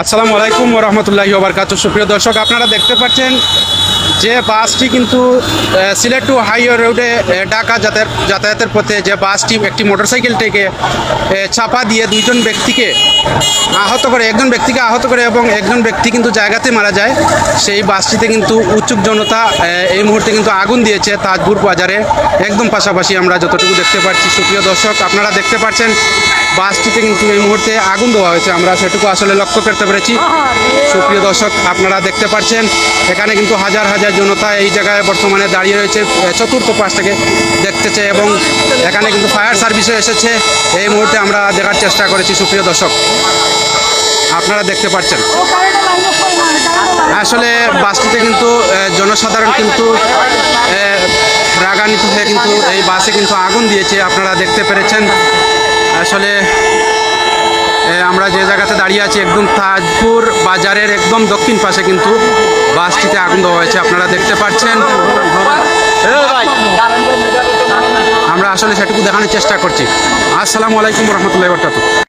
আসসালামু আলাইকুম ওয়া রাহমাতুল্লাহি ওয়া বারাকাতুহু। সুপ্রিয় দর্শক, আপনারা দেখতে পাচ্ছেন যে বাসটি কিন্তু সিলেট টু হাইওয়ে রোডে ঢাকা যাতায়াতের পথে যে বাসটি একটি মোটরসাইকেল থেকে চাপা দিয়ে একজন ব্যক্তিকে আহত করে এবং একজন ব্যক্তি কিন্তু জায়গাতে মারা যায়। সেই বাসটিতে কিন্তু উৎসুক জনতা এই মুহূর্তে কিন্তু আগুন দিয়েছে তাজপুর বাজারে একদম পাশাপাশি আমরা যতটুকু দেখতে পাচ্ছি। সুপ্রিয় দর্শক, আপনারা দেখতে পাচ্ছেন বাসটিতে কিন্তু এই মুহূর্তে আগুন দেওয়া হয়েছে, আমরা সেটুকু আসলে লক্ষ্য করতে পেরেছি। সুপ্রিয় দর্শক, আপনারা দেখতে পাচ্ছেন এখানে কিন্তু হাজার হাজার জনতা এই জায়গায় বর্তমানে দাঁড়িয়ে রয়েছে, চতুর্থ পাশ থেকে দেখতেছে এবং এখানে কিন্তু ফায়ার সার্ভিসও এসেছে। এই মুহূর্তে আমরা দেখার চেষ্টা করেছি। সুপ্রিয় দর্শক, আপনারা দেখতে পাচ্ছেন আসলে বাসটিতে কিন্তু জনসাধারণ কিন্তু রাগান্বিত হয়ে কিন্তু এই বাসে কিন্তু আগুন দিয়েছে, আপনারা দেখতে পেরেছেন। আসলে আমরা যে জায়গাতে দাঁড়িয়ে আছি একদম তাজপুর বাজারের একদম দক্ষিণ পাশে কিন্তু বাসটিতে আগুন দেওয়া হয়েছে, আপনারা দেখতে পাচ্ছেন। আমরা আসলে সেটুকু দেখানোর চেষ্টা করছি। আসসালামু আলাইকুম ওয়া রাহমাতুল্লাহি ওয়া বারাকাতুহু।